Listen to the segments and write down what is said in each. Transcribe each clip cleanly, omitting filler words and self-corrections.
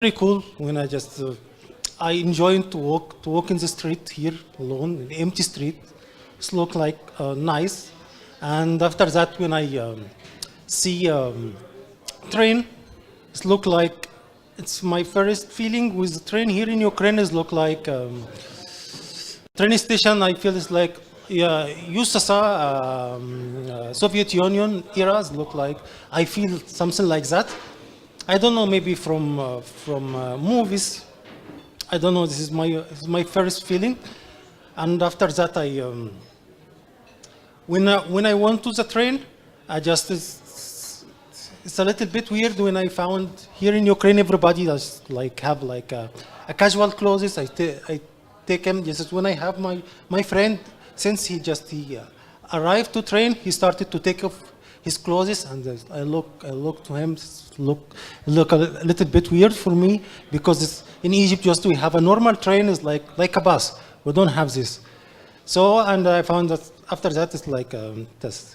very cool when I enjoy to walk in the street here alone, in empty street. It look like nice, and after that when I see train, it look like it's my first feeling with the train here in Ukraine. Is look like train station. I feel it's like yeah, USSR, Soviet Union eras look like. I feel something like that. I don't know, maybe from movies. I don't know. This is my first feeling, and after that, when I went to the train, I just it's a little bit weird when I found here in Ukraine everybody does like have like a casual clothes. I take him. Just when I have my friend, since he arrived to train, he started to take off his clothes, and I look to him, look a little bit weird for me, because in Egypt just we have a normal train is like a bus. We don't have this. So, and I found that after that it's like the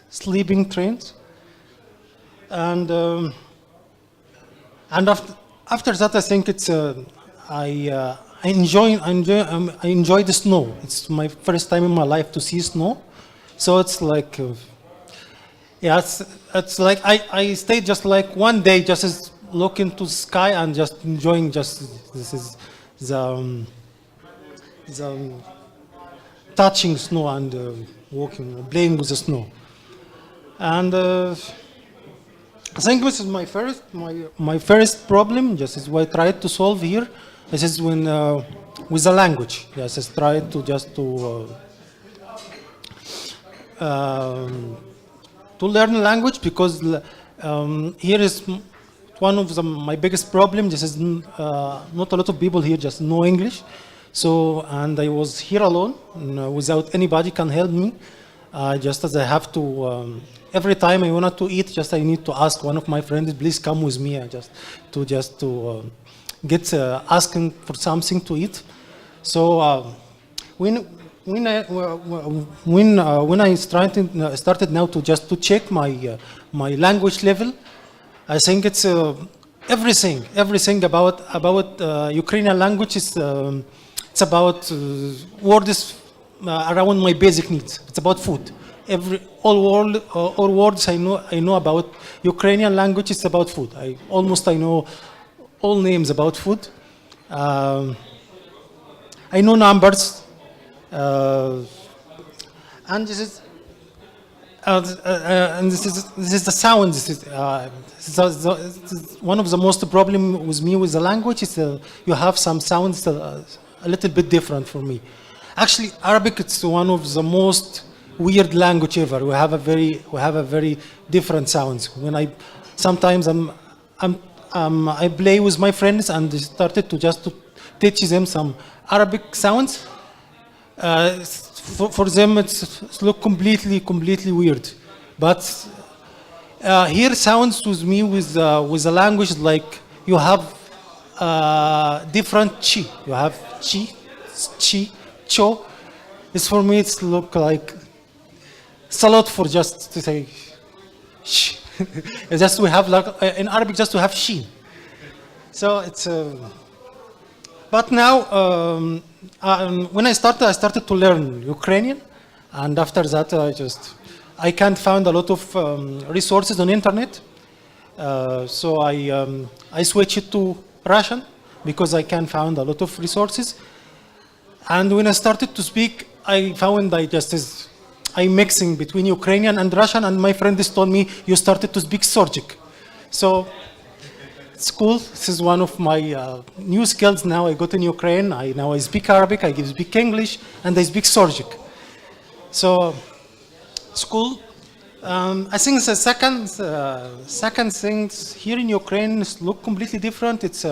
sleeping trains, and after that I think it's I enjoy the snow. It's my first time in my life to see snow, so it's like. Yeah, it's like I stayed just like one day, just as looking to the sky and just enjoying just this is the touching snow and walking, playing with the snow. And I think this is my first problem. Just is what I tried to solve here. This is when with the language. Yes, I tried to just to learn language, because here is one of my biggest problems. This is not a lot of people here just know English. So, and I was here alone, without anybody can help me. Just as I have to, every time I wanted to eat, just I need to ask one of my friends, please come with me, just to get asking for something to eat. So when I started now to check my language level, I think it's everything about Ukrainian language is it's about words around my basic needs. It's about food. All words I know about Ukrainian language is about food. I know all names about food. I know numbers. And this is the sound. This is one of the most problem with me with the language. Is you have some sounds a little bit different for me. Actually, Arabic it's one of the most weird language ever. We have a very different sounds. When sometimes I play with my friends and they started to teach them some Arabic sounds. For them it's look completely weird, but here sounds with me with the language like you have different chi. You have chi, cho. It's for me it's look like it's a lot for just to say sh. It's just we have like in Arabic just to have shin. So it's. But now, when I started to learn Ukrainian, and after that, I can't find a lot of resources on internet. So I switched it to Russian because I can find a lot of resources. And when I started to speak, I found I'm mixing between Ukrainian and Russian, and my friends told me you started to speak Sorgic. So. It's cool. This is one of my new skills now. I got in Ukraine. Now I speak Arabic, I speak English, and I speak Sorgic. So it's cool. I think the second thing here in Ukraine look completely different. It's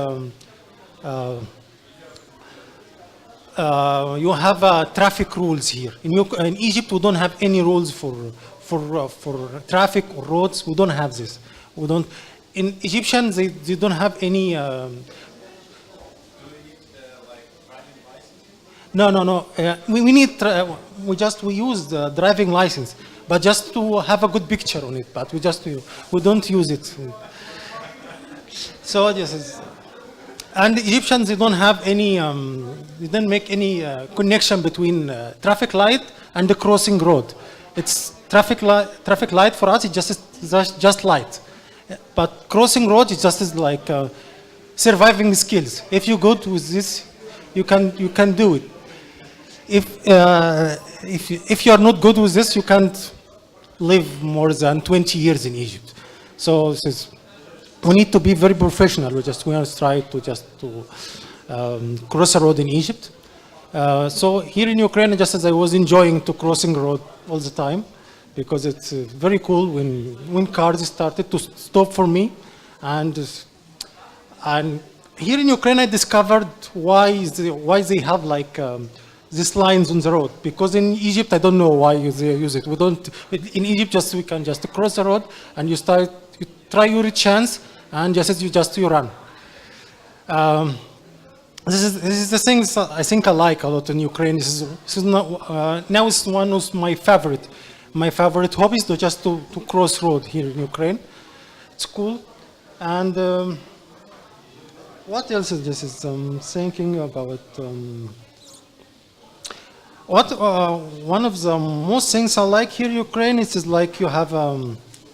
you have traffic rules here. In Egypt, we don't have any rules for traffic or roads. We don't have this. We don't. In Egyptians, they don't have any. No. We need. We use the driving license, but just to have a good picture on it. But we don't use it. So this is. And the Egyptians, they don't have any, they don't make any connection between traffic light and the crossing road. It's traffic light for us, just light. But crossing road is just is like surviving skills. If you're good with this, you can do it. If you are not good with this, you can't live more than 20 years in Egypt. So this is, we need to be very professional. We want to try to cross a road in Egypt. So here in Ukraine, just as I was enjoying to crossing road all the time, because it's very cool when cars started to stop for me, and here in Ukraine I discovered why they have like these lines on the road. Because in Egypt I don't know why they use it. We don't in Egypt we can just cross the road and you try your chance and you run. This is the things I think I like a lot in Ukraine. This is not, now it's one of my favorite hobbies to cross road here in Ukraine. It's cool. And what else is this? Is thinking about one of the most things I like here in Ukraine is like you have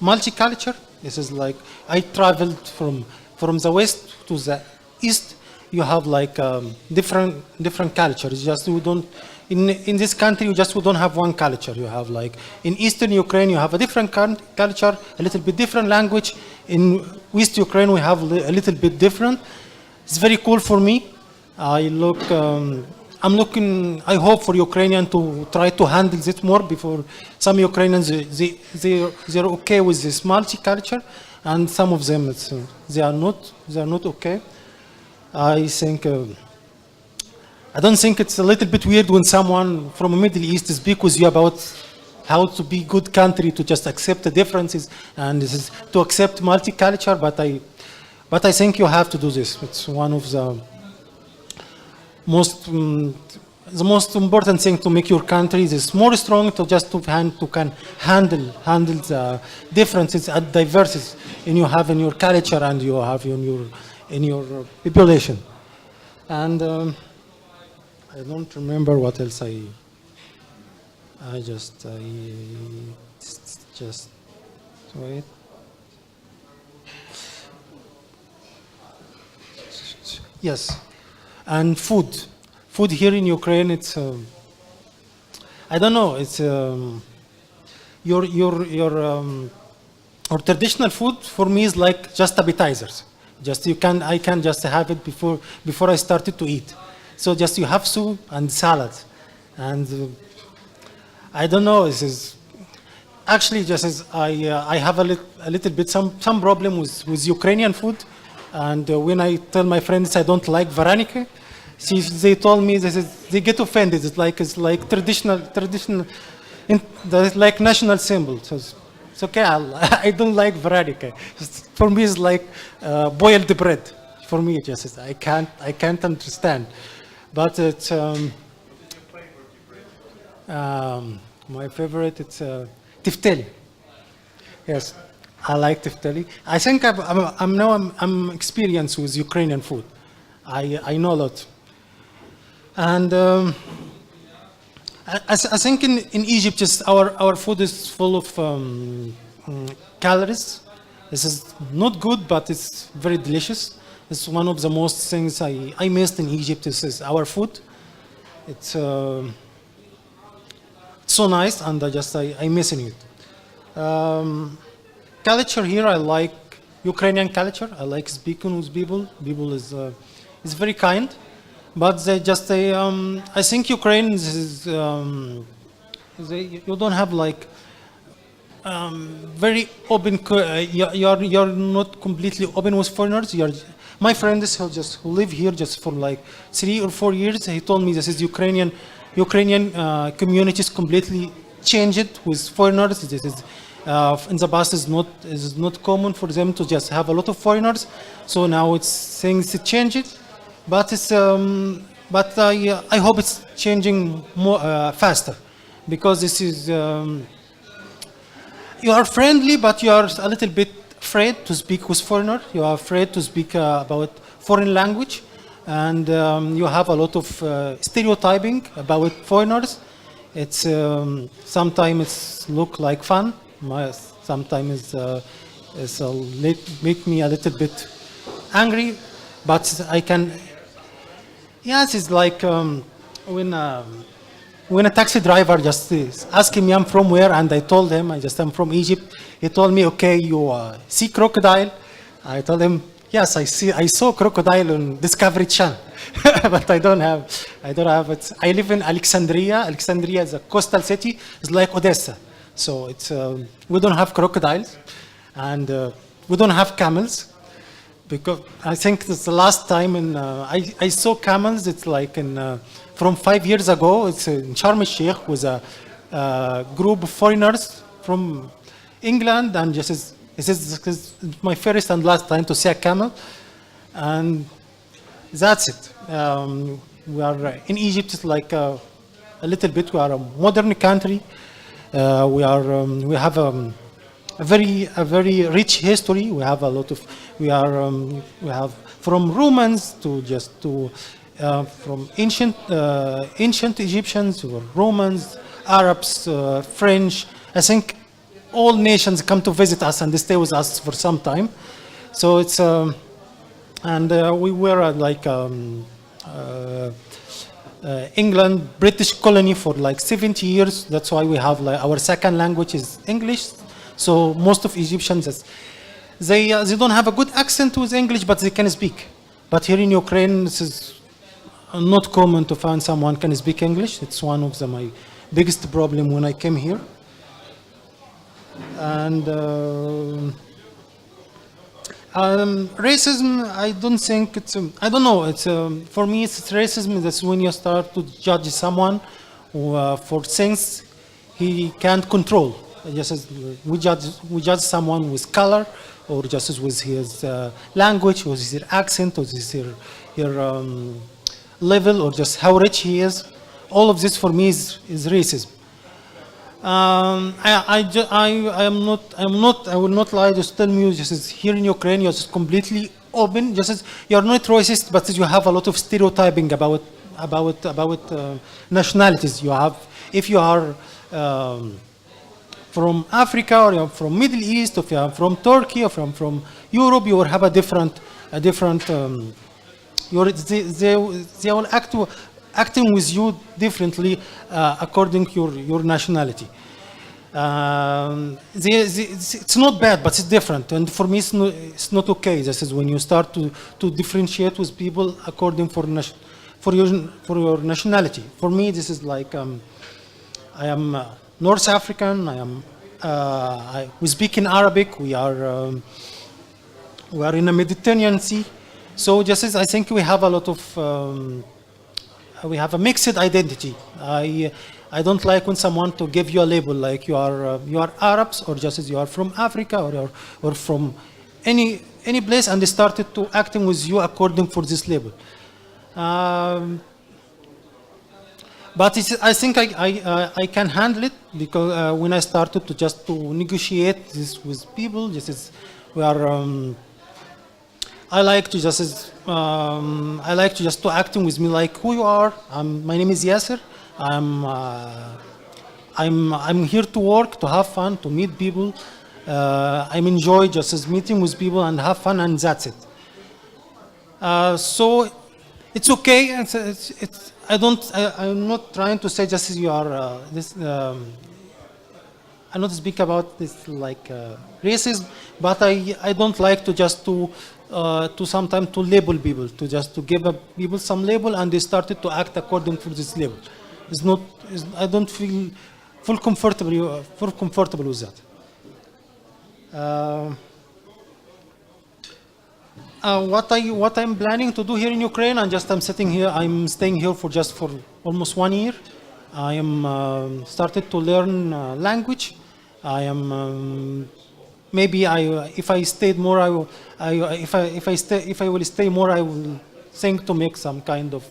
multicultural. This is like I traveled from the west to the east. You have like different cultures. Just we don't in this country we don't have one culture. You have like in eastern Ukraine you have a different culture, a little bit different language. In west Ukraine we have a little bit different. It's very cool for me. I'm looking. I hope for Ukrainian to try to handle it more. Before some Ukrainians they're okay with this multicultural, and some of them they are not okay. I think I don't think it's a little bit weird when someone from the Middle East speaks with you about how to be good country to just accept the differences and this is to accept multicultural. But I think you have to do this. It's one of the most important thing to make your country is more strong to can handle the differences and diversities you have in your culture and you have in your population. And I don't remember what else I just wait. Yes, and food here in Ukraine. It's I don't know. It's your traditional food for me is like just appetizers. I can just have it before I started to eat. So just you have soup and salad, and I don't know. This is actually just as I have a little bit some problem with Ukrainian food, and when I tell my friends I don't like varaniki, they told me they get offended. It's like traditional, like national symbol. So it's okay. I don't like varaniki. For me, it's like boiled bread. For me, I can't understand. But it's my favorite. It's tifteli. Yes, I like tifteli. I think I'm experienced with Ukrainian food. I know a lot, and I think in Egypt, just our food is full of calories. This is not good, but it's very delicious. It's one of the most things I missed in Egypt is our food. It's so nice, and I missing it. Culture here, I like Ukrainian culture. I like speaking with people. People is very kind, but I think Ukrainians you don't have like very open. You're not completely open with foreigners. My friends who live here just for like 3 or 4 years. He told me this is Ukrainian community is completely changed with foreigners. This is in the past is not common for them to just have a lot of foreigners. So now things changed, but I hope it's changing more faster, because this is you are friendly, but you are a little bit afraid to speak with foreigner. You are afraid to speak about foreign language, and you have a lot of stereotyping about foreigners. It's sometimes it's look like fun, sometimes it's make me a little bit angry, but I can. Yes, it's like when a taxi driver just is asking me I'm from where, and I told him I'm from Egypt. He told me, okay, you see crocodile? I told him, yes, I saw crocodile on Discovery Channel, but I don't have it. I live in Alexandria. Alexandria is a coastal city. It's like Odessa, so it's we don't have crocodiles, and we don't have camels. Because I think it's the last time I saw camels. It's like from 5 years ago. It's in Sharm el-Sheikh with a group of foreigners from England, and this is my first and last time to see a camel, and that's it. We are in Egypt. It's like a little bit. We are a modern country. We have a very rich history. We have a lot of. We have from Romans to from ancient Egyptians or Romans, Arabs, French. I think all nations come to visit us and they stay with us for some time. So it's and we were like England, British colony for like 70 years. That's why we have like our second language is English. So most of Egyptians, they don't have a good accent with English, but they can speak. But here in Ukraine, this is not common to find someone can speak English. It's one of my biggest problem when I came here. And racism, I don't think it's. I don't know. It's for me, it's racism. That's when you start to judge someone for things he can't control. Just as we judge someone with color, or just as with his language, or his accent, or his level, or just how rich he is. All of this for me is racism. I will not lie. Just tell me, just as here in Ukraine, you're just completely open. Just as you're not racist, but you have a lot of stereotyping about nationalities. You have, if you are from Africa, or you're from Middle East, or if you're from Turkey, or from Europe, you will have a different. They will acting with you differently according to your nationality. It's not bad, but it's different. And for me, it's not okay. This is when you start to differentiate with people according for your nationality. For me, this is like I am North African. We speak in Arabic. We are in the Mediterranean Sea. So just as I think we have a lot of. We have a mixed identity. I don't like when someone to give you a label like you are Arabs, or just as you are from Africa, or from any place, and they started to acting with you according for this label. But I think I can handle it, because when I started to negotiate this with people, just as we are. I like to just to acting with me like who you are. My name is Yasser. I'm here to work, to have fun, to meet people. I'm enjoy just as meeting with people and have fun, and that's it. So it's okay. I'm not trying to say just as you are this. I not speak about this like racism, but I don't like to just to sometimes to label people, to give people some label, and they started to act according to this label. I don't feel full comfortable with that. What I'm planning to do here in Ukraine, and I'm sitting here. I'm staying here for almost 1 year. I am started to learn language. I am maybe if I stayed more, if I will stay more, I will think to make some kind of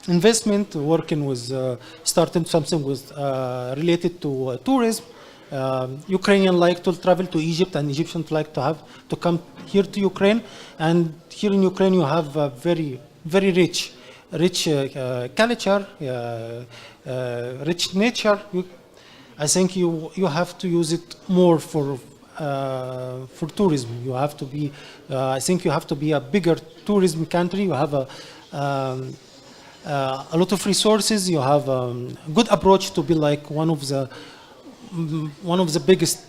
investment, working with starting something with related to tourism, Ukrainian like to travel to Egypt, and Egyptians like to come here to Ukraine. And here in Ukraine, you have a very rich culture, rich nature. I think you have to use it more for tourism. You have to be. I think you have to be a bigger tourism country. You have a lot of resources. You have a good approach to be like one of the biggest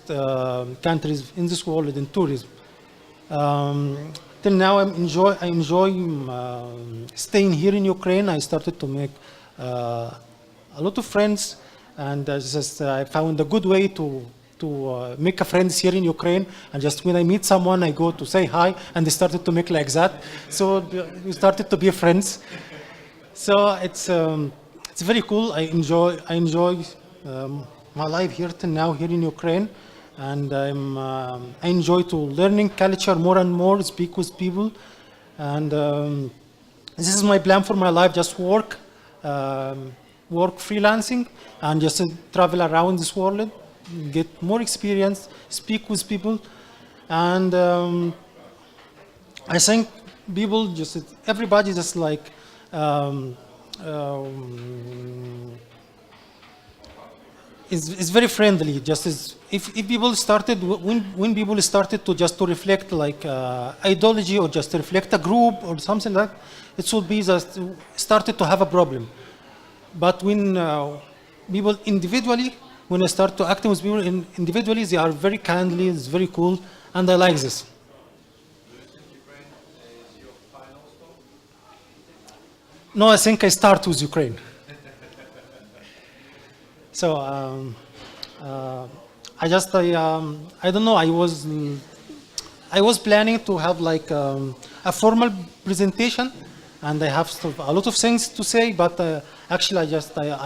countries in this world in tourism. Till now, I enjoy staying here in Ukraine. I started to make a lot of friends, and I found a good way to make a friends here in Ukraine. And just when I meet someone, I go to say hi, and they started to make like that. So we started to be friends. So it's very cool. I enjoy my life here till now here in Ukraine, and I enjoy to learning culture more and more, speak with people, and this is my plan for my life: just work freelancing, and just travel around this world, get more experience, speak with people, and I think everybody just like. Is very friendly. Just as if people started when people started to just to reflect like ideology or just to reflect a group or something like it should be just started to have a problem. But when people individually, when I start to act with people individually, they are very kindly, it's very cool, and I like this. No, I think I start with Ukraine. So I don't know. I was planning to have like a formal presentation, and I have a lot of things to say. But actually,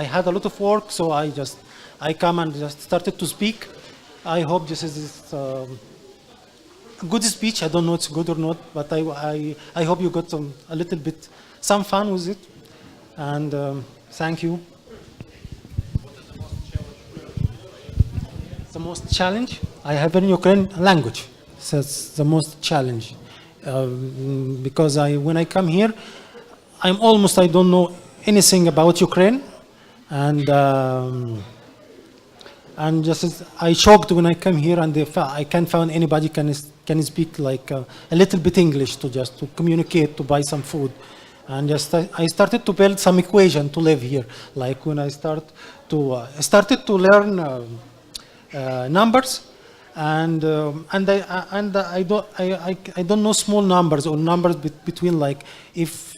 I had a lot of work, so I come and just started to speak. I hope this is a good speech. I don't know if it's good or not, but I hope you got a little bit some fun with it, and thank you. The most challenge I have in Ukraine language. That's the most challenge because when I come here, I don't know anything about Ukraine, and just I shocked when I come here and I can't find anybody can speak like a little bit English to communicate, to buy some food, and just I started to build some equation to live here. Like when I started to learn. Numbers, and I don't know small numbers or numbers between like if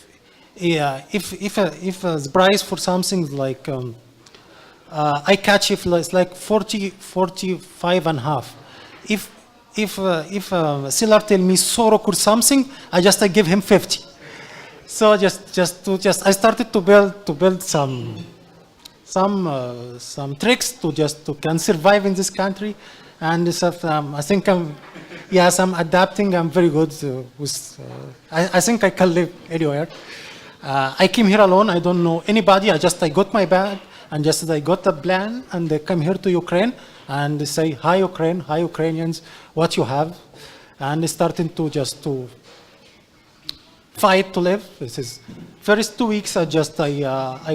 the price for something like I catch if it's like 45 and a half. If a seller tell me Sorok or something, I give him 50. So I started to build some tricks to can survive in this country, and I think I'm adapting. I'm very good with. I think I can live anywhere. I came here alone. I don't know anybody. I got my bag and I got a plan, and I come here to Ukraine and they say hi Ukraine, hi Ukrainians, what you have, and starting to fight to live. This is first 2 weeks. I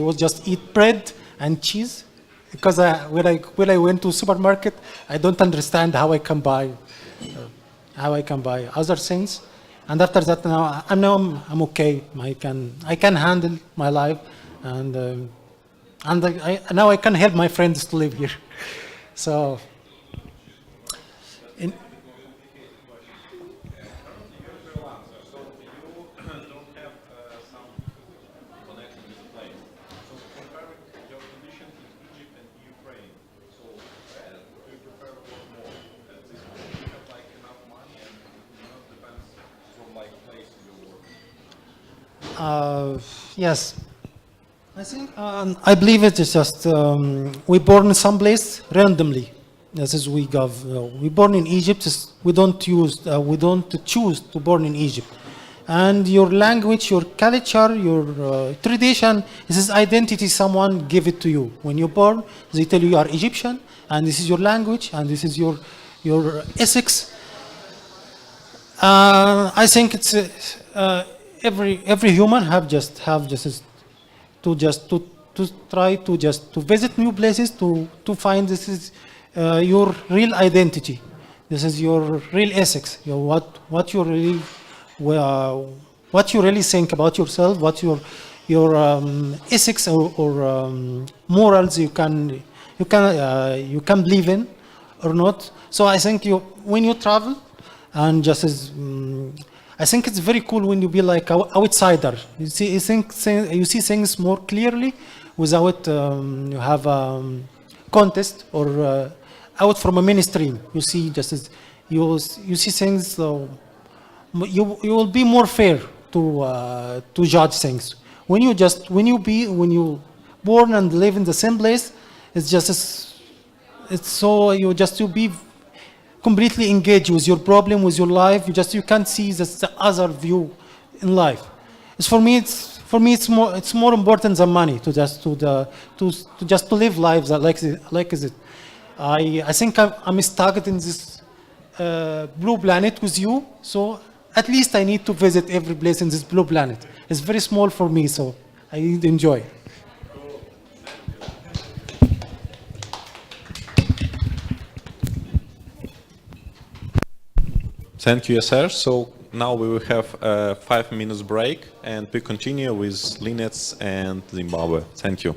was just eat bread and cheese, because when I went to supermarket, I don't understand how I can buy other things. And after that, now I'm okay. I can handle my life, and now I can help my friends to live here. So. Yes, I think I believe it is just we born in some place randomly. This is we born in Egypt. We don't choose to born in Egypt, and your language, your culture, your tradition, this is identity. Someone give it to you when you're born. They tell you are Egyptian, and this is your language, and this is your ethics. I think it's every human have just to just to try to just to visit new places to find this is your real identity. This is your real ethics. What you really what you really think about yourself. What your ethics or morals you can believe in or not. So I think when you travel and just as I think it's very cool when you be like outsider. You see things more clearly without you have contest or out from a mainstream. You see just as you see things. You will be more fair to judge things. When you born and live in the same place, it's just it's so you be completely engaged with your problem, with your life. You can't see the other view in life. It's more important than money to just to just to live lives that like is it. I think I'm stuck in this blue planet with you, so at least I need to visit every place in this blue planet. It's very small for me, so I enjoy. Thank you, Yasser. So now we will have a 5 minutes break and we continue with Linnet and Zimbabwe. Thank you.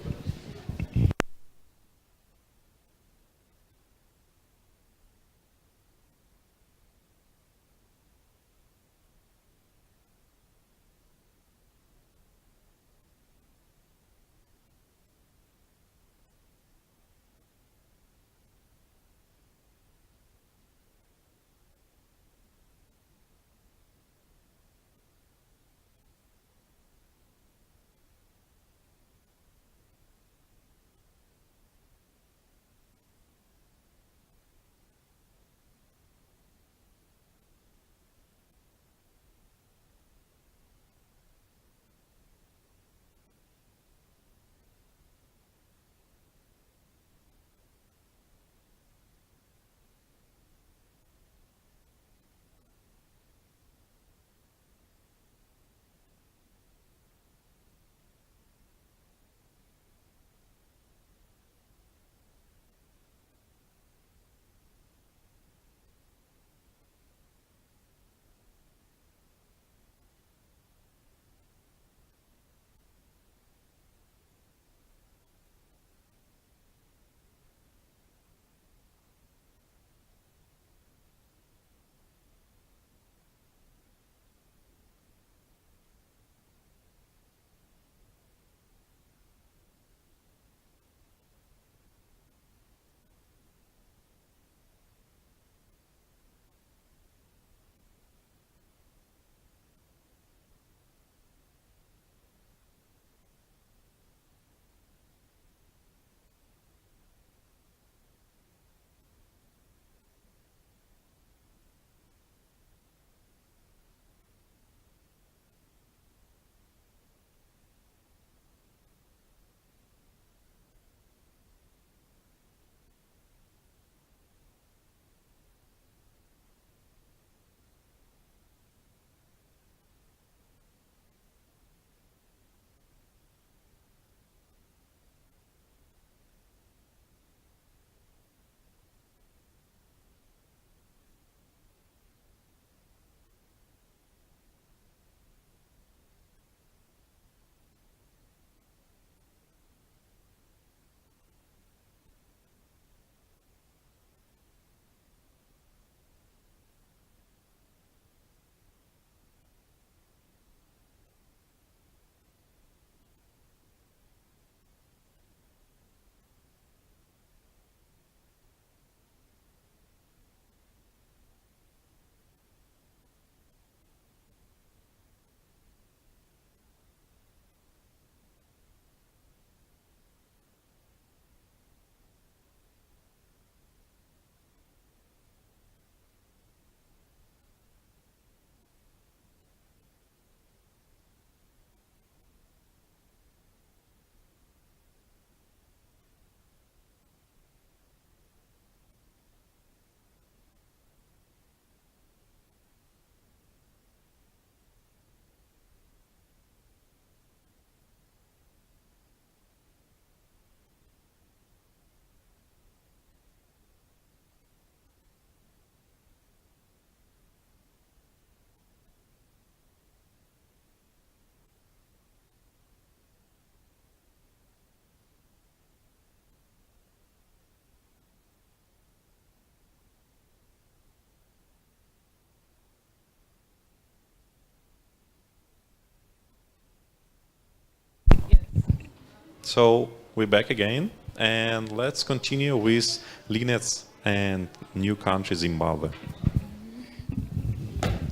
So we're back again, and let's continue with Linnet and new country Zimbabwe.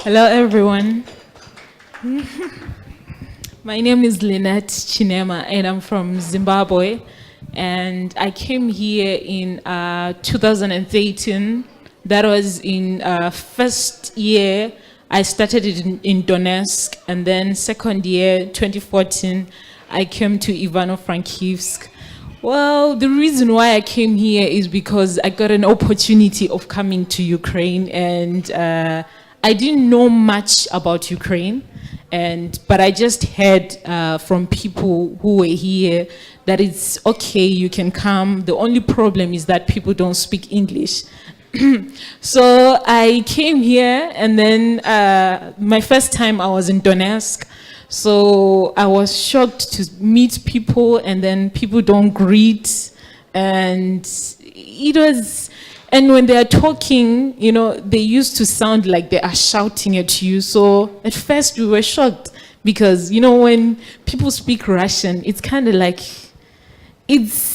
Hello, everyone. My name is Linnet Chinema, and I'm from Zimbabwe. And I came here in 2013. That was in first year. I started it in Donetsk, and then second year, 2014, I came to Ivano-Frankivsk. Well, the reason why I came here is because I got an opportunity of coming to Ukraine, and I didn't know much about Ukraine, but I just heard from people who were here that it's okay, you can come. The only problem is that people don't speak English. So I came here, and then my first time I was in Donetsk. So I was shocked to meet people, and then people don't greet, and when they are talking, they used to sound like they are shouting at you. So at first we were shocked because, when people speak Russian, it's kind of like, it's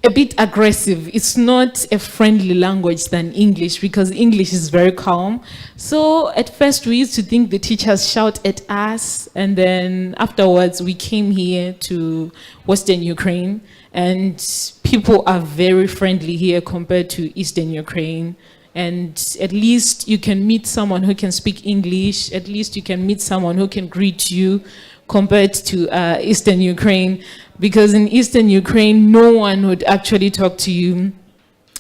a bit aggressive. It's not a friendly language than English, because English is very calm. So at first we used to think the teachers shout at us, and then afterwards we came here to Western Ukraine, and people are very friendly here compared to Eastern Ukraine. And at least you can meet someone who can speak English. At least you can meet someone who can greet you, compared to Eastern Ukraine, because in Eastern Ukraine, no one would actually talk to you.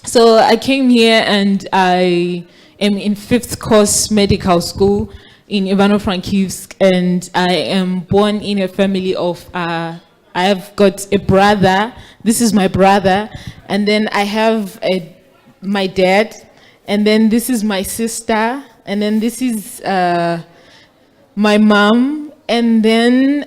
So I came here, and I am in 5th course medical school in Ivano-Frankivsk, and I am born in a family of, I have got a brother. This is my brother, and then I have my dad, and then this is my sister, and then this is my mom. And then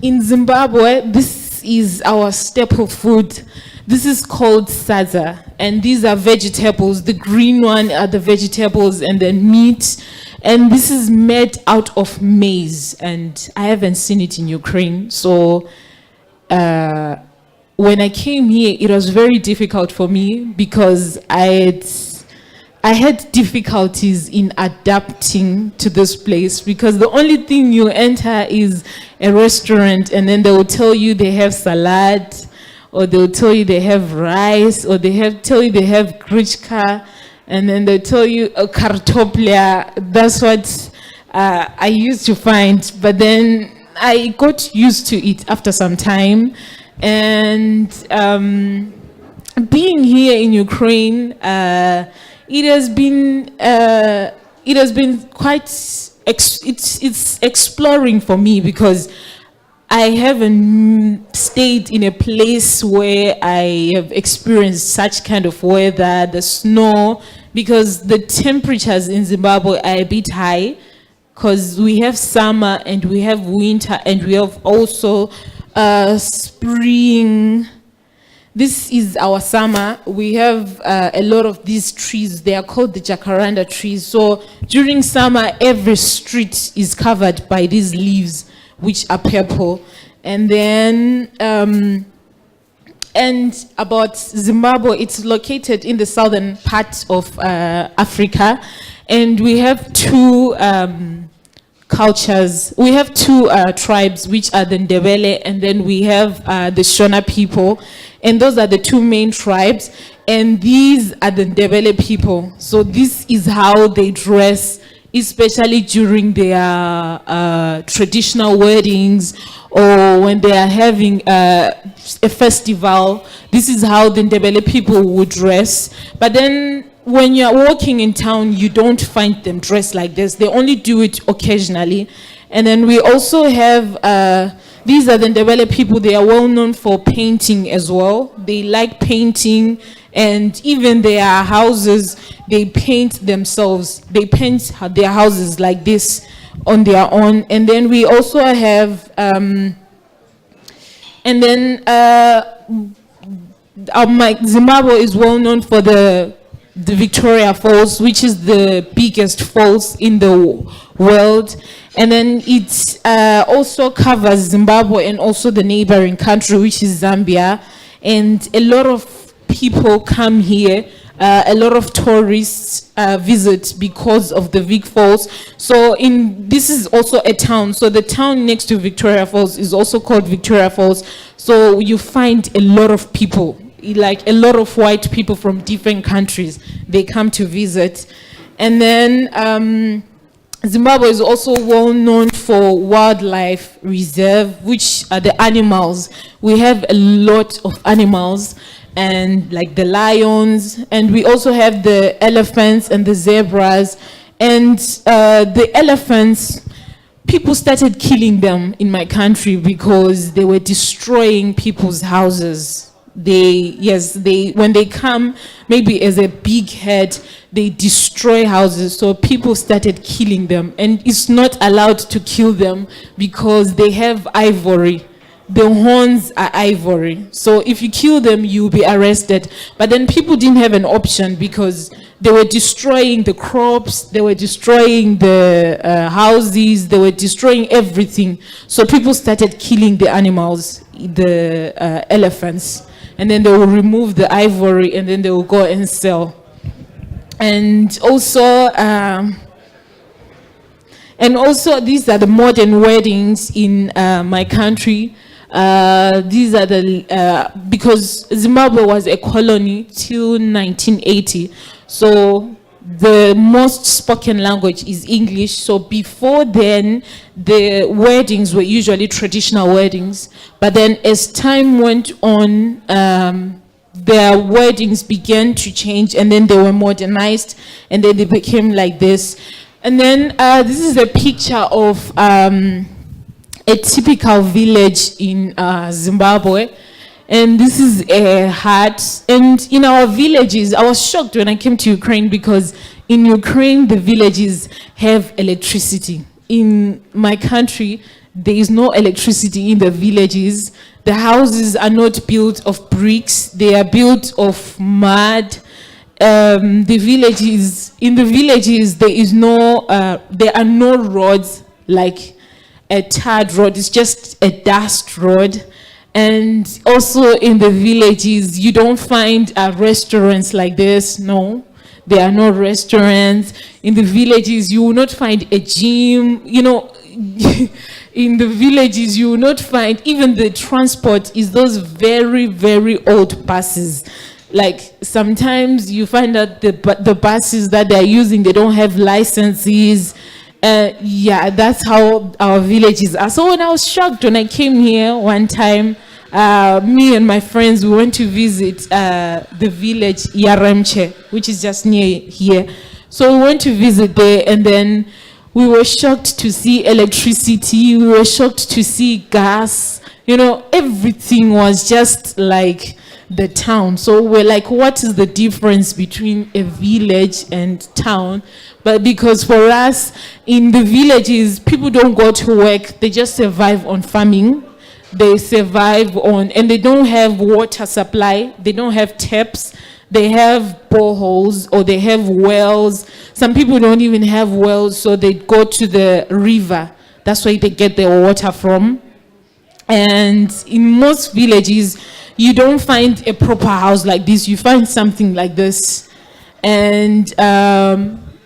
in Zimbabwe, this is our staple food. This is called sadza, and these are vegetables. The green one are the vegetables, and then meat. And this is made out of maize, and I haven't seen it in Ukraine. So when I came here, it was very difficult for me because I had difficulties in adapting to this place, because the only thing you enter is a restaurant, and then they will tell you they have salad, or they'll tell you they have rice, or tell you they have grichka, and then they'll tell you a kartoplia. That's what I used to find, but then I got used to it after some time. And being here in Ukraine, it has been quite it's exploring for me, because I haven't stayed in a place where I have experienced such kind of weather, the snow, because the temperatures in Zimbabwe are a bit high, because we have summer and we have winter and we have also spring. This is our summer. We have a lot of these trees. They are called the jacaranda trees. So during summer, every street is covered by these leaves, which are purple. And then, and about Zimbabwe, it's located in the southern part of Africa. And we have two cultures. We have two tribes, which are the Ndebele, and then we have the Shona people. And those are the two main tribes, and these are the Ndebele people. So this is how they dress, especially during their traditional weddings, or when they are having a festival. This is how the Ndebele people would dress. But then when you're walking in town, you don't find them dressed like this. They only do it occasionally. And then we also have these are the Ndebele people. They are well known for painting as well. They like painting, and even their houses, they paint themselves. They paint their houses like this on their own. And then we also have, Zimbabwe is well known for the Victoria Falls, which is the biggest falls in the world. And then it's also covers Zimbabwe and also the neighboring country, which is Zambia. And a lot of people come here. A lot of tourists visit because of the Vic Falls. So this is also a town. So the town next to Victoria Falls is also called Victoria Falls. So you find a lot of people, like a lot of white people from different countries. They come to visit. And then Zimbabwe is also well known for wildlife reserve, which are the animals. We have a lot of animals, and like the lions, and we also have the elephants and the zebras. And the elephants, people started killing them in my country because they were destroying people's houses. When they come, maybe as a big head, they destroy houses. So people started killing them, and it's not allowed to kill them because they have ivory. The horns are ivory. So if you kill them, you'll be arrested. But then people didn't have an option because they were destroying the crops, they were destroying the houses, they were destroying everything. So people started killing the animals, the elephants. And then they will remove the ivory, and then they will go and sell. And also these are the modern weddings in my country. These are because Zimbabwe was a colony till 1980. So the most spoken language is English. So before then, the weddings were usually traditional weddings. But then as time went on, their weddings began to change, and then they were modernized, and then they became like this. And then this is a picture of a typical village in Zimbabwe. And this is a hut. And in our villages, I was shocked when I came to Ukraine because in Ukraine, the villages have electricity. In my country, there is no electricity in the villages. The houses are not built of bricks. They are built of mud. In the villages, there are no roads like a tarred road. It's just a dust road. And also in the villages, you don't find restaurants like this. No, there are no restaurants. In the villages, you will not find a gym. In the villages, you will not find even the transport is those very, very old buses. Like sometimes you find that the buses that they're using, they don't have licenses. That's how our villages are. So when I was shocked when I came here one time, me and my friends, we went to visit the village Yaremche, which is just near here. So we went to visit there, and then we were shocked to see electricity. We were shocked to see gas. Everything was just like the town. So we're like, what is the difference between a village and town? But because for us, in the villages, people don't go to work. They just survive on farming. They survive and they don't have water supply. They don't have taps. They have boreholes or they have wells. Some people don't even have wells, so they go to the river. That's where they get their water from. And in most villages, you don't find a proper house like this. You find something like this. And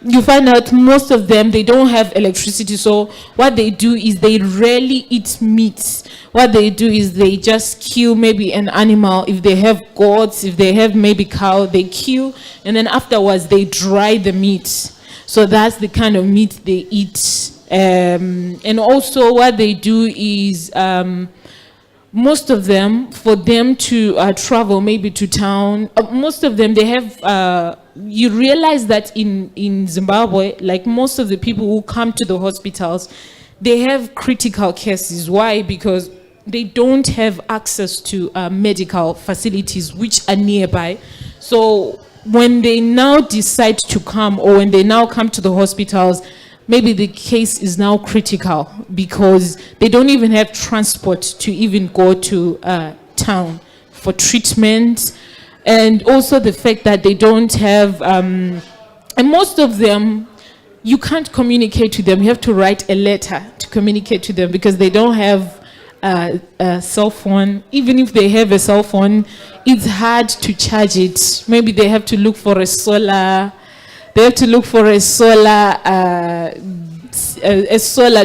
you find out most of them, they don't have electricity. So what they do is they rarely eat meat. What they do is they just kill maybe an animal. If they have goats, if they have maybe cow, they kill. And then afterwards, they dry the meat. So that's the kind of meat they eat. And also what they do is most of them, for them to travel maybe to town, most of them, they have, you realize that in Zimbabwe, like most of the people who come to the hospitals, they have critical cases. Why? Because they don't have access to medical facilities which are nearby. So when they now decide to come, or when they now come to the hospitals, maybe the case is now critical because they don't even have transport to even go to town for treatment. And also the fact that they don't have, and most of them, you can't communicate to them. You have to write a letter to communicate to them because they don't have a cell phone. Even if they have a cell phone, it's hard to charge it. Maybe they have to look for a solar. They have to look for a solar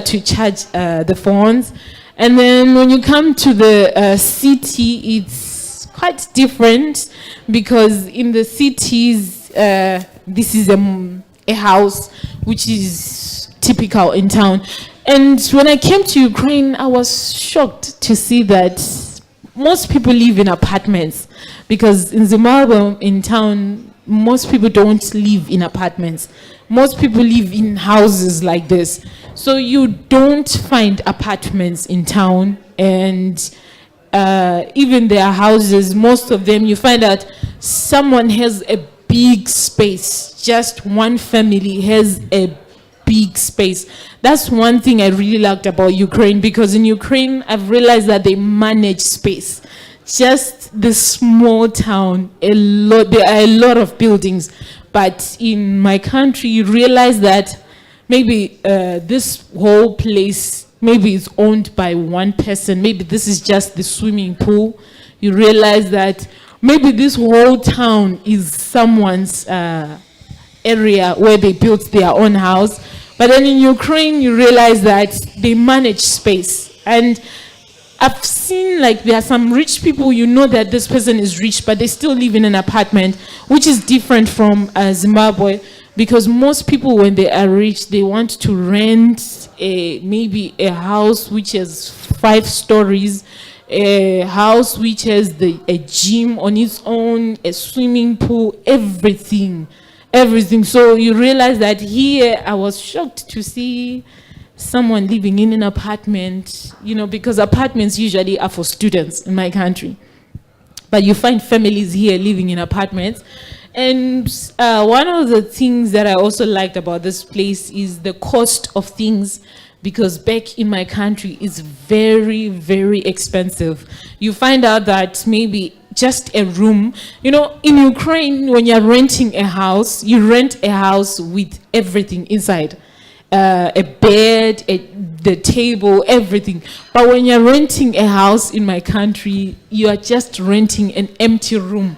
to charge the phones. And then when you come to the city, it's quite different because in the cities, this is a house which is typical in town. And when I came to Ukraine, I was shocked to see that most people live in apartments because in Zimbabwe, in town, most people don't live in apartments. Most people live in houses like this. So you don't find apartments in town, and even their houses, most of them, you find that someone has a big space. Just one family has a big space. That's one thing I really liked about Ukraine, because in Ukraine, I've realized that they manage space. Just the small town, there are a lot of buildings. But in my country, you realize that maybe this whole place, maybe it's owned by one person. Maybe this is just the swimming pool. You realize that maybe this whole town is someone's area where they built their own house. But then in Ukraine, you realize that they manage space. And I've seen like there are some rich people, you know that this person is rich, but they still live in an apartment, which is different from Zimbabwe, because most people, when they are rich, they want to rent maybe a house which has 5 stories, a house which has a gym on its own, a swimming pool, everything. So you realize that here, I was shocked to see someone living in an apartment, because apartments usually are for students in my country. But you find families here living in apartments. And one of the things that I also liked about this place is the cost of things, because back in my country, it's very, very expensive. You find out that maybe just a room, in Ukraine, when you're renting a house, you rent a house with everything inside. A bed, the table, everything. But when you're renting a house in my country, you are just renting an empty room.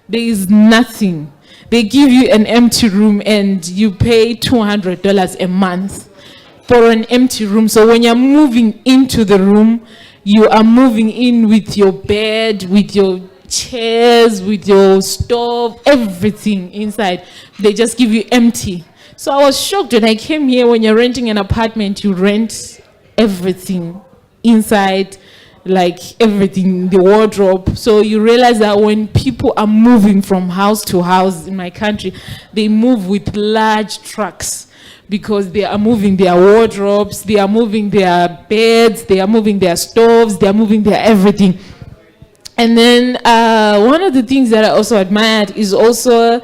There is nothing. They give you an empty room and you pay $200 a month for an empty room. So when you're moving into the room, you are moving in with your bed, with your chairs, with your stove, everything inside. They just give you empty. So I was shocked when I came here. When you're renting an apartment, you rent everything inside, like everything, the wardrobe. So you realize that when people are moving from house to house in my country, they move with large trucks because they are moving their wardrobes, they are moving their beds, they are moving their stoves, they are moving their everything. And then one of the things that I also admired is also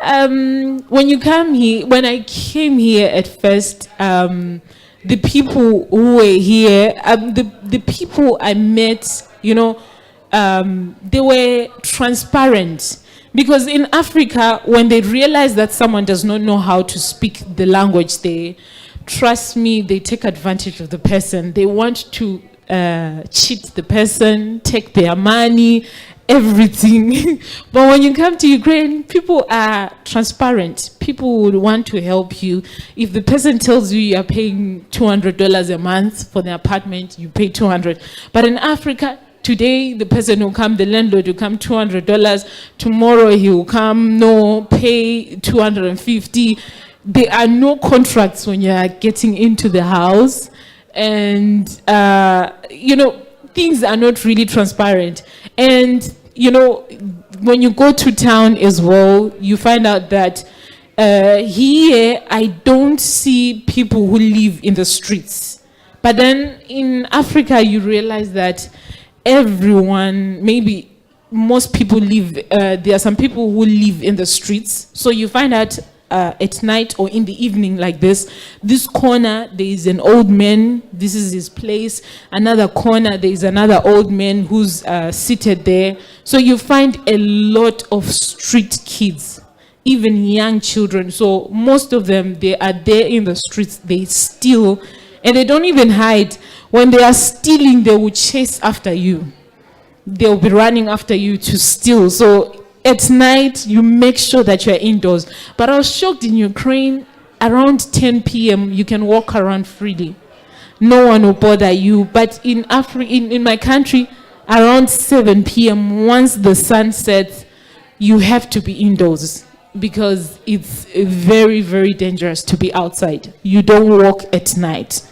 when I came here at first, the people who were here, the people I met, they were transparent. Because in Africa, when they realize that someone does not know how to speak the language, they take advantage of the person. They want to cheat the person, take their money, everything. But when you come to Ukraine, people are transparent. People would want to help you. If the person tells you are paying $200 a month for the apartment, you pay $200. But in Africa, today the person will come, the landlord will come $200. Tomorrow he will come, pay $250. There are no contracts when you are getting into the house. And, things are not really transparent. And, when you go to town as well, you find out that here I don't see people who live in the streets. But then in Africa, you realize that everyone, maybe most people live, there are some people who live in the streets. So you find out at night or in the evening like this corner, there is an old man, this is his place. Another corner, there is another old man who's seated there. So you find a lot of street kids, even young children. So most of them, they are there in the streets, they steal And they don't even hide. When they are stealing, they will chase after you. They'll be running after you to steal. So at night, you make sure that you're indoors. But I was shocked in Ukraine, around 10 p.m., you can walk around freely. No one will bother you. But in in my country, around 7 p.m., once the sun sets, you have to be indoors because it's very, very dangerous to be outside. You don't walk at night.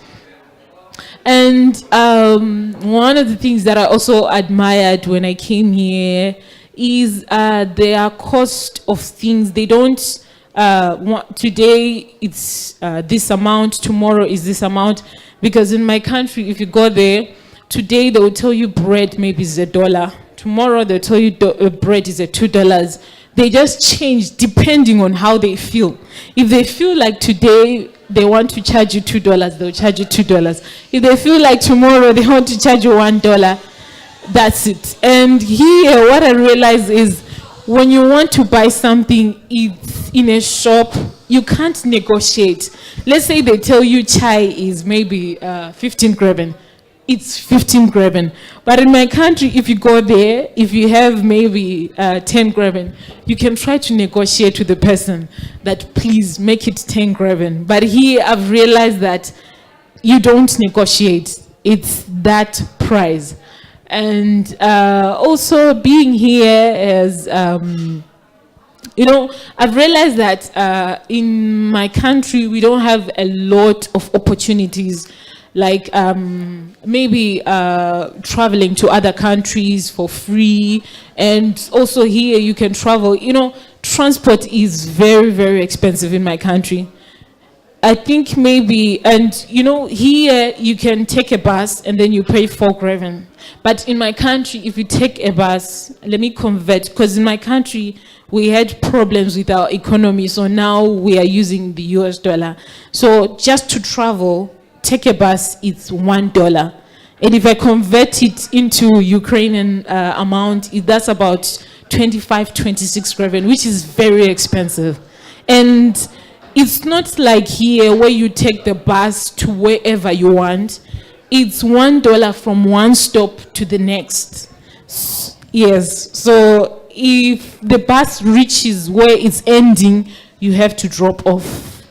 And one of the things that I also admired when I came here is their cost of things. They don't today it's this amount, tomorrow is this amount. Because in my country, if you go there, today they will tell you bread maybe is $1. Tomorrow they'll tell you bread is $2. They just change depending on how they feel. If they feel like today they want to charge you $2, they'll charge you $2. If they feel like tomorrow they want to charge you $1, that's it. And here, what I realize is when you want to buy something in a shop, you can't negotiate. Let's say they tell you chai is maybe 15 graben. It's 15 graben. But in my country, if you go there, if you have maybe 10 graben, you can try to negotiate with the person that please make it 10 graben. But here I've realized that you don't negotiate. It's that price. And also being here as, I've realized that in my country, we don't have a lot of opportunities, like maybe traveling to other countries for free. And also here you can travel. Transport is very, very expensive in my country. I think maybe, and here you can take a bus and then you pay 4 graven. But in my country, if you take a bus, let me convert, because in my country, we had problems with our economy, so now we are using the US dollar. So just to travel, take a bus, it's $1. And if I convert it into Ukrainian amount, that's about 25, 26 graven, which is very expensive. And it's not like here where you take the bus to wherever you want. It's $1 from one stop to the next. Yes, so if the bus reaches where it's ending, you have to drop off.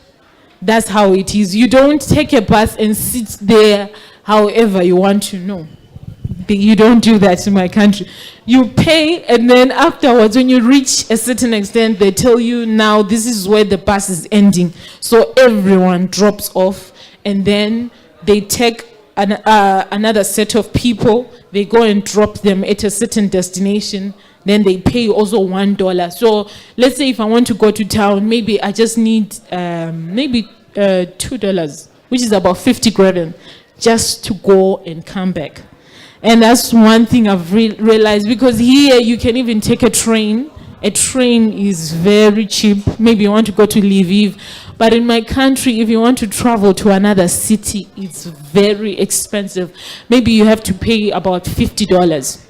That's how it is. You don't take a bus and sit there however you want to know. You don't do that in my country. You pay, and then afterwards, when you reach a certain extent, they tell you now this is where the bus is ending. So everyone drops off, and then they take another set of people. They go and drop them at a certain destination. Then they pay also $1. So let's say if I want to go to town, maybe I just need maybe $2, which is about 50 graden, just to go and come back. And that's one thing I've realized, because here you can even take a train. A train is very cheap. Maybe you want to go to Lviv. But in my country, if you want to travel to another city, it's very expensive. Maybe you have to pay about $50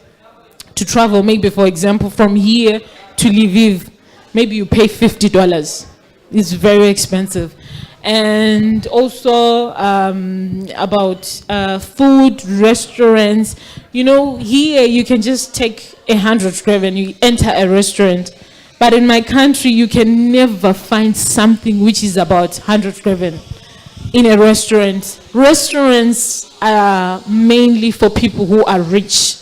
to travel. Maybe, for example, from here to Lviv, maybe you pay $50. It's very expensive. And also about food, restaurants. Here you can just take 100 graven, you enter a restaurant. But in my country, you can never find something which is about 100 graven in a restaurant. Restaurants are mainly for people who are rich.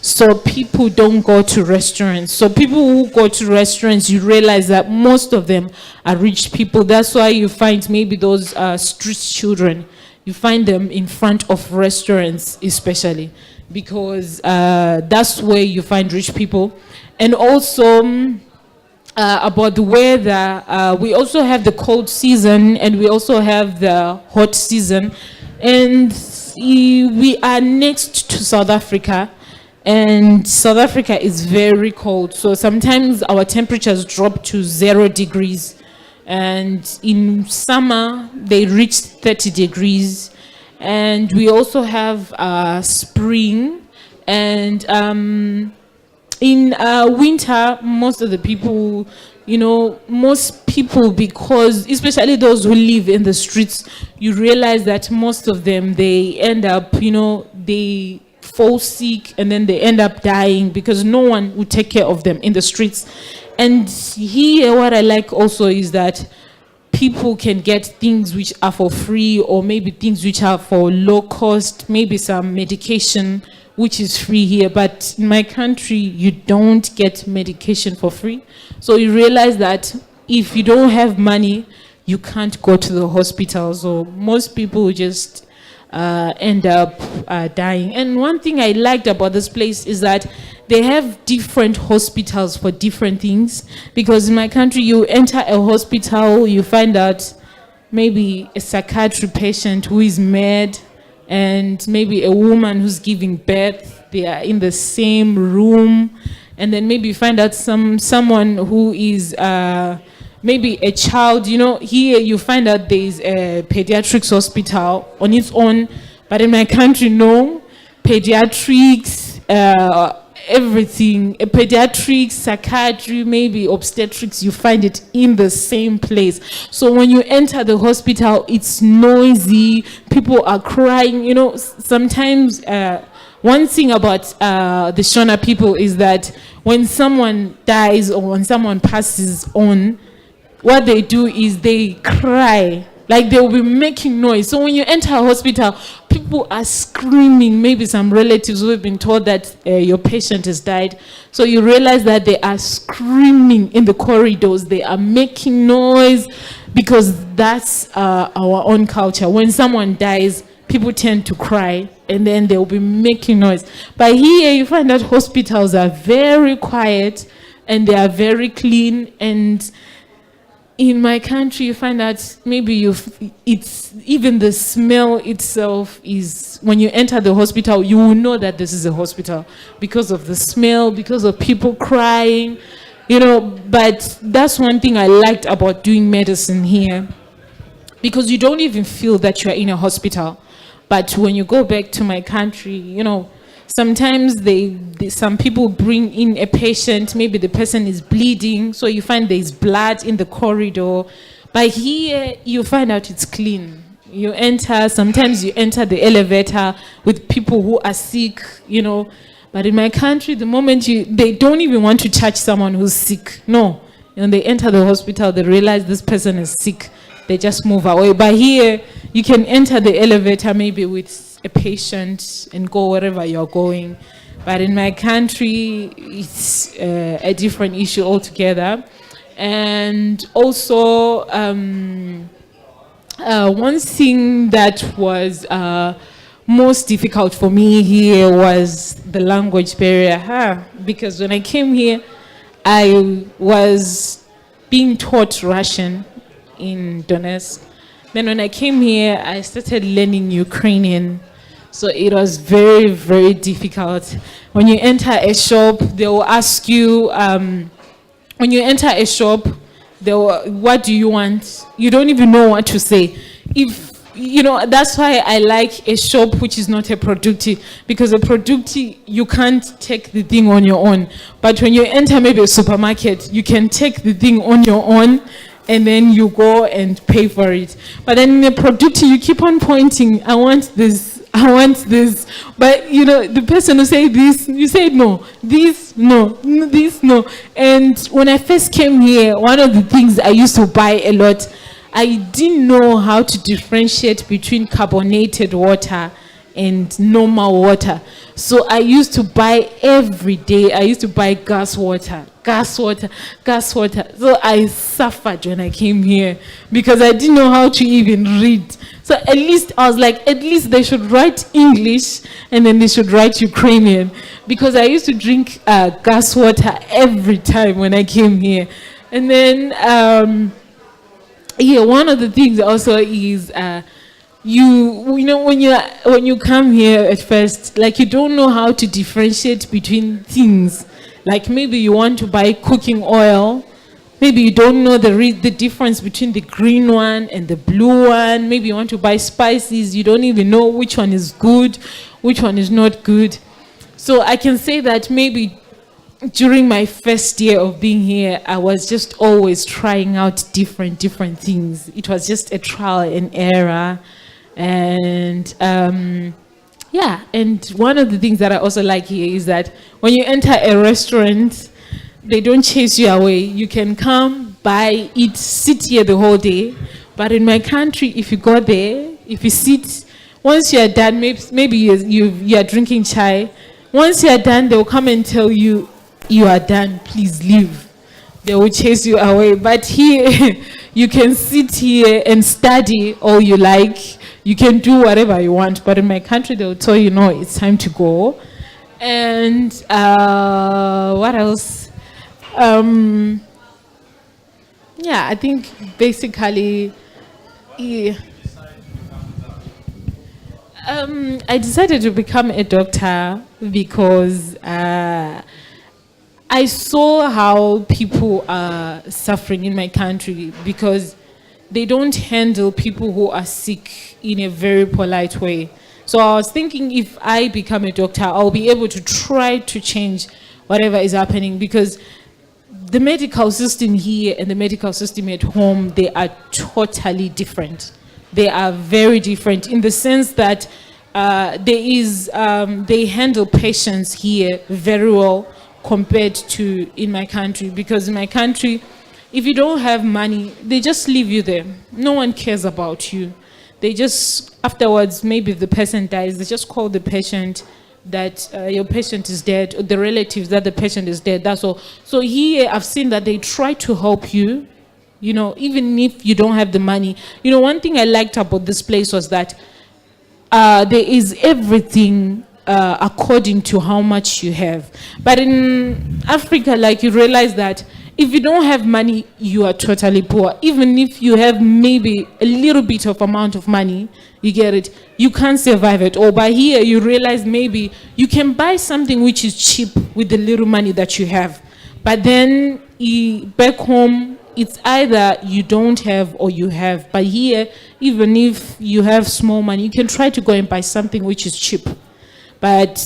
So people don't go to restaurants. So people who go to restaurants, you realize that most of them are rich people. That's why you find maybe those street children, you find them in front of restaurants especially, because that's where you find rich people. And also about the weather, we also have the cold season and we also have the hot season. And we are next to South Africa. And South Africa is very cold, so sometimes our temperatures drop to 0 degrees, and in summer they reach 30 degrees. And we also have spring, and in winter, most of the people, most people, because especially those who live in the streets, you realize that most of them, they end up, they fall sick and then they end up dying because no one would take care of them in the streets. And here, what I like also is that people can get things which are for free, or maybe things which are for low cost, maybe some medication which is free here. But in my country, you don't get medication for free. So you realize that if you don't have money, you can't go to the hospital. So most people just end up dying. And one thing I liked about this place is that they have different hospitals for different things. Because in my country, you enter a hospital, you find out maybe a psychiatry patient who is mad, and maybe a woman who's giving birth, they are in the same room. And then maybe you find out someone who is maybe a child. Here you find out there's a pediatrics hospital on its own, but in my country, no. Pediatrics, everything, pediatrics, psychiatry, maybe obstetrics, you find it in the same place. So when you enter the hospital, it's noisy, people are crying. Sometimes one thing about the Shona people is that when someone dies or when someone passes on, what they do is they cry, like they will be making noise. So when you enter a hospital, people are screaming. Maybe some relatives who have been told that your patient has died. So you realize that they are screaming in the corridors. They are making noise because that's our own culture. When someone dies, people tend to cry and then they'll be making noise. But here you find that hospitals are very quiet and they are very clean. And in my country, you find that maybe it's even the smell itself is, when you enter the hospital, you will know that this is a hospital because of the smell, because of people crying, But that's one thing I liked about doing medicine here, because you don't even feel that you're in a hospital. But when you go back to my country, sometimes some people bring in a patient, maybe the person is bleeding, so you find there's blood in the corridor. But here, you find out it's clean. Sometimes you enter the elevator with people who are sick, But in my country, the moment they don't even want to touch someone who's sick. No. When they enter the hospital, they realize this person is sick. They just move away. But here, you can enter the elevator maybe with a patient and go wherever you're going. But in my country, it's a different issue altogether. And also, one thing that was most difficult for me here was the language barrier. Because when I came here, I was being taught Russian in Donetsk. Then when I came here, I started learning Ukrainian. So it was very, very difficult. When you enter a shop, they will ask you, what do you want? You don't even know what to say. That's why I like a shop which is not a producti, because a producti, you can't take the thing on your own. But when you enter maybe a supermarket, you can take the thing on your own, and then you go and pay for it. But then in the producti, you keep on pointing, I want this. But the person who say this, you say no, this, no, this, no. And when I first came here, one of the things I used to buy a lot, I didn't know how to differentiate between carbonated water and normal water. So I used to buy every day. I used to buy gas water. So I suffered when I came here because I didn't know how to even read. So at least I was like, at least they should write English and then they should write Ukrainian, because I used to drink gas water every time when I came here. And then one of the things also is when you come here at first, like you don't know how to differentiate between things. Like maybe you want to buy cooking oil, maybe you don't know the difference between the green one and the blue one. Maybe you want to buy spices, you don't even know which one is good, which one is not good. So I can say that maybe during my first year of being here, I was just always trying out different things. It was just a trial and error. And yeah, and one of the things that I also like here is that when you enter a restaurant, they don't chase you away. You can come, buy, eat, sit here the whole day. But in my country, if you go there, if you sit, once you are done, maybe you are drinking chai. Once you are done, they will come and tell you, you are done, please leave. They will chase you away. But here, you can sit here and study all you like. You can do whatever you want. But in my country, they will tell you, no, it's time to go. And what else? Yeah, I think basically, yeah. I decided to become a doctor because I saw how people are suffering in my country because they don't handle people who are sick in a very polite way. So I was thinking if I become a doctor, I'll be able to try to change whatever is happening because the medical system here and the medical system at home, they are totally different. They are very different in the sense that they handle patients here very well compared to in my country. Because in my country, if you don't have money, they just leave you there. No one cares about you. They just, afterwards, maybe if the person dies, they just call the patient that your patient is dead, or the relatives that the patient is dead, that's all. So here, I've seen that they try to help you, you know, even if you don't have the money. You know, one thing I liked about this place was that there is everything according to how much you have. But in Africa, like, you realize that if you don't have money, you are totally poor. Even if you have maybe a little bit of amount of money, you get it, you can't survive at all. But here, you realize maybe you can buy something which is cheap with the little money that you have. But then back home, it's either you don't have or you have. But here, even if you have small money, you can try to go and buy something which is cheap. But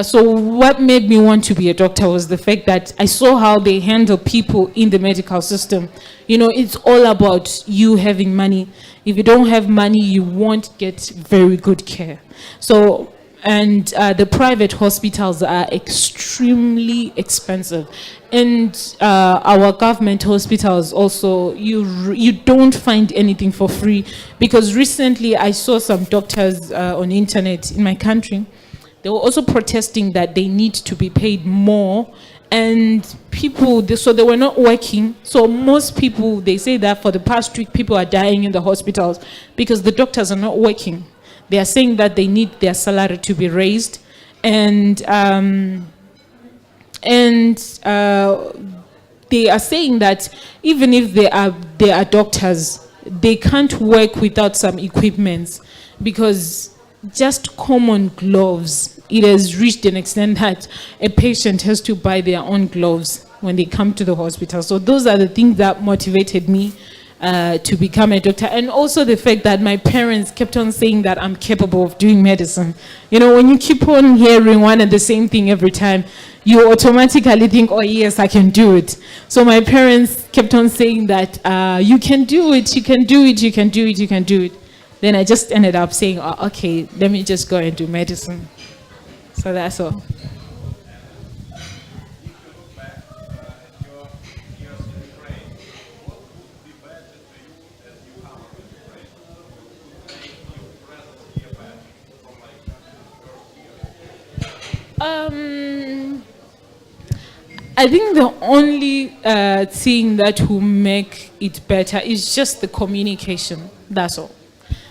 so what made me want to be a doctor was the fact that I saw how they handle people in the medical system. You know, it's all about you having money. If you don't have money, you won't get very good care. So, and the private hospitals are extremely expensive. And our government hospitals also, you don't find anything for free. Because recently I saw some doctors on the internet in my country. They were also protesting that they need to be paid more, and people, so they were not working. So most people, they say that for the past week, people are dying in the hospitals because the doctors are not working. They are saying that they need their salary to be raised, and they are saying that even if they are doctors, they can't work without some equipments because just common gloves, it has reached an extent that a patient has to buy their own gloves when they come to the hospital. So those are the things that motivated me to become a doctor. And also the fact that my parents kept on saying that I'm capable of doing medicine. You know, when you keep on hearing one and the same thing every time, you automatically think, oh yes, I can do it. So my parents kept on saying that you can do it, you can do it, you can do it, you can do it. Then I just ended up saying, oh, okay, let me just go and do medicine. So that's all. I think the only thing that will make it better is just the communication. That's all.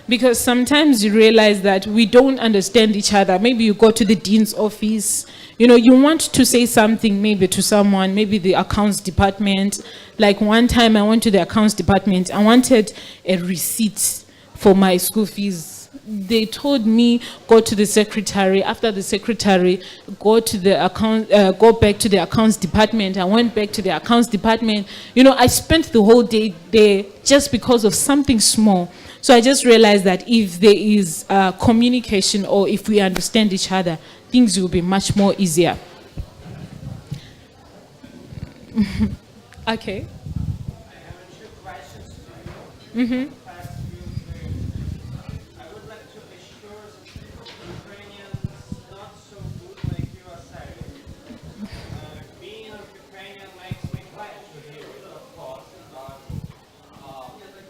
Because sometimes you realize that we don't understand each other. Maybe you go to the dean's office, you know, you want to say something maybe to someone, maybe the accounts department. Like one time I went to the accounts department, I wanted a receipt for my school fees. They told me, go to the secretary. After the secretary, go to the account, go back to the accounts department. I went back to the accounts department. You know, I spent the whole day there just because of something small. So I just realized that if there is communication or if we understand each other, things will be much more easier. Okay. I would like to assure that Ukrainians not so good like you are saying. Being of Ukrainian makes me clash with you, of course, but a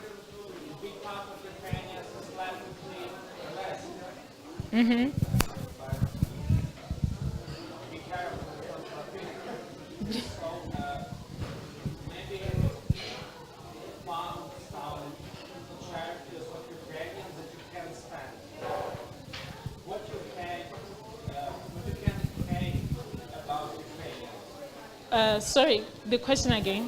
big part of Ukrainians is ethnically less. Be careful. So maybe found some charities of Ukrainians that you can stand. What you can say about Ukrainians? Sorry, the question again.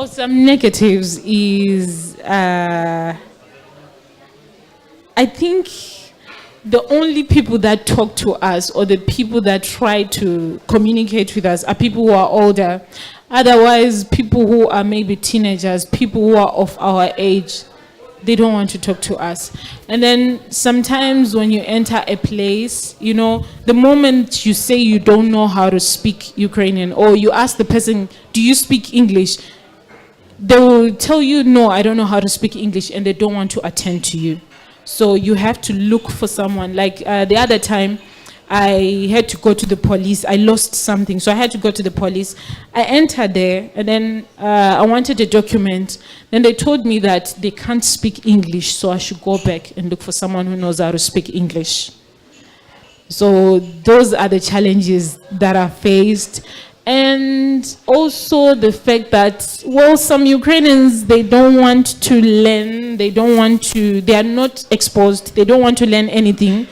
Some negatives is I think the only people that talk to us or the people that try to communicate with us are people who are older. Otherwise, people who are maybe teenagers, people who are of our age, they don't want to talk to us. And then sometimes when you enter a place, the moment you say you don't know how to speak Ukrainian or you ask the person, do you speak English? They will tell you, no, I don't know how to speak English, and they don't want to attend to you. So you have to look for someone. Like the other time, I had to go to the police. I lost something, so I had to go to the police. I entered there, and then I wanted a document. Then they told me that they can't speak English, so I should go back and look for someone who knows how to speak English. So those are the challenges that are faced. And also the fact that, well, some Ukrainians, they don't want to learn, they are not exposed, they don't want to learn anything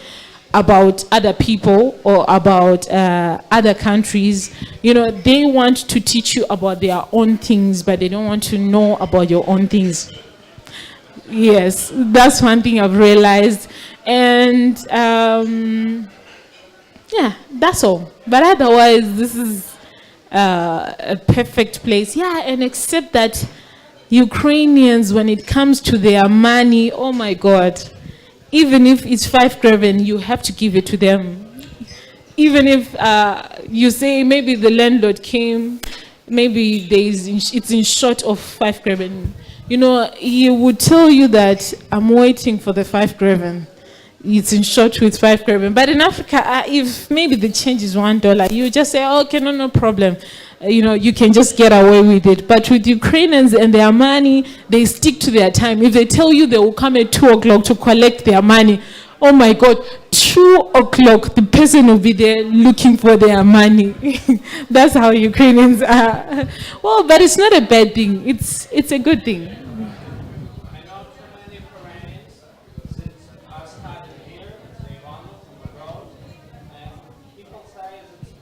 about other people or about other countries. They want to teach you about their own things, but they don't want to know about your own things. Yes, that's one thing I've realized. And yeah, that's all. But otherwise, this is a perfect place. Yeah, and except that Ukrainians, when it comes to their money, oh my God, even if it's 5 hryvnia, you have to give it to them. Even if you say maybe the landlord came, maybe it's in short of 5 hryvnia. He would tell you that I'm waiting for the 5 hryvnia. It's in short with 5 hryvnia. But in Africa, if maybe the change is $1, you just say, oh, okay, no problem. You can just get away with it. But with Ukrainians and their money, they stick to their time. If they tell you they will come at 2 o'clock to collect their money, oh my God, 2 o'clock, the person will be there looking for their money. That's how Ukrainians are. Well, but it's not a bad thing. It's a good thing. I know too many Ukrainians since I started here at the Ivano from the road, and people say it's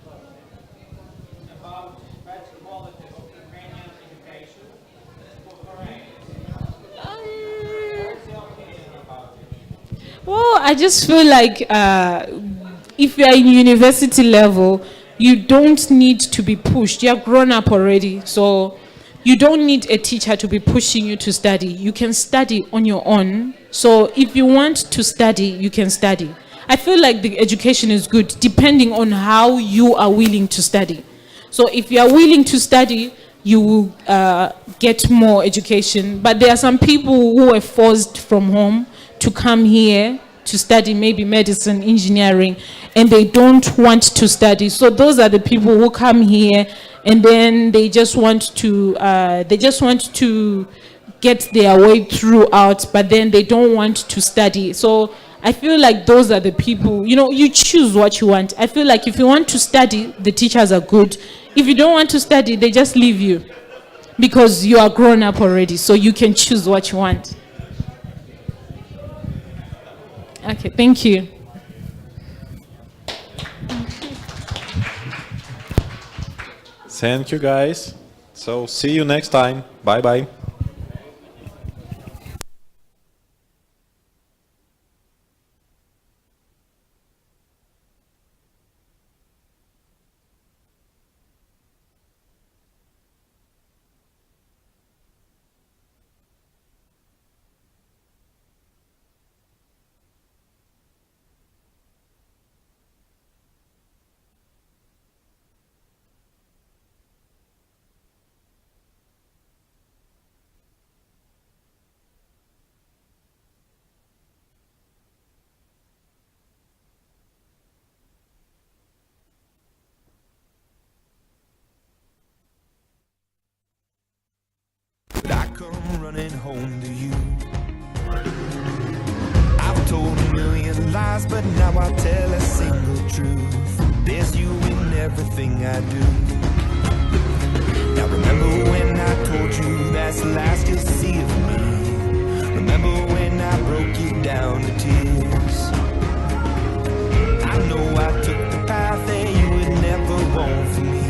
about better quality of Ukrainian education for foreigners. What's your opinion about it? Well, I just feel like if you are in university level, you don't need to be pushed. You're grown up already. So you don't need a teacher to be pushing you to study. You can study on your own. So if you want to study, you can study. I feel like the education is good depending on how you are willing to study. So if you are willing to study, you will get more education. But there are some people who are forced from home to come here to study maybe medicine, engineering, and they don't want to study. So those are the people who come here and then they just want to get their way throughout, but then they don't want to study. So I feel like those are the people, you choose what you want. I feel like if you want to study, the teachers are good. If you don't want to study, they just leave you because you are grown up already, so you can choose what you want. Okay, thank you. Thank you, guys. So see you next time. Bye bye. running home to you. I've told a million lies, but now I tell a single truth. There's you in everything I do. Now remember when I told you that's the last you'll see of me. Remember when I broke you down to tears. I know I took the path that you would never want for me.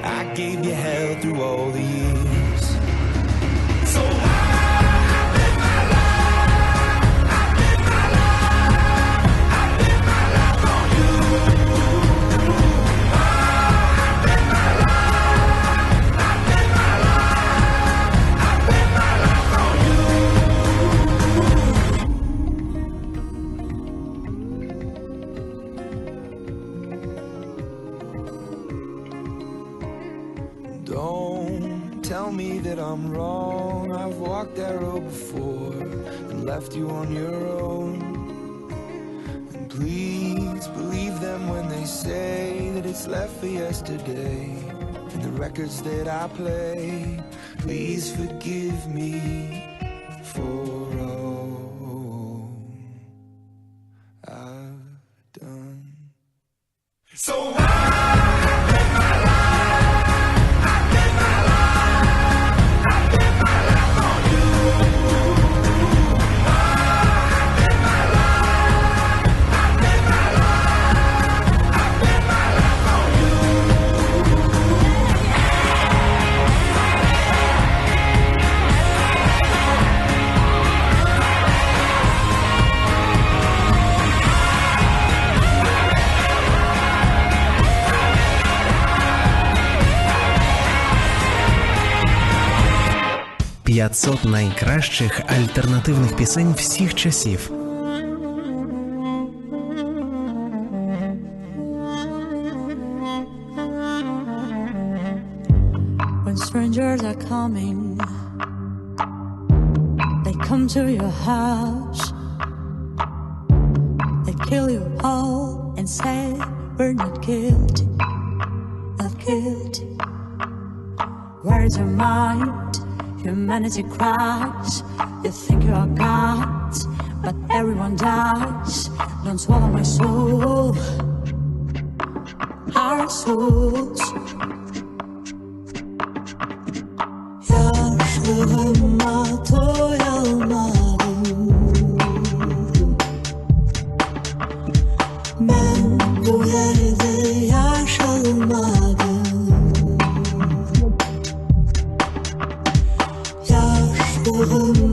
I gave you hell through all the years. So don't tell me that I'm wrong. I've walked that road before and left you on your own. And please believe them when they say that it's left for yesterday. And the records that I play, please forgive me for all I've done. So «500 найкращих альтернативних пісень всіх часів». When strangers are coming, they come to your house, they kill you all and say we're not guilty, not guilty. Where is your mind? Humanity cries. You think you are God, but everyone dies. Don't swallow my soul, our souls. Yaşlığıma doyamadım. Ben bu yerde yaşamadım. Yaşlığıma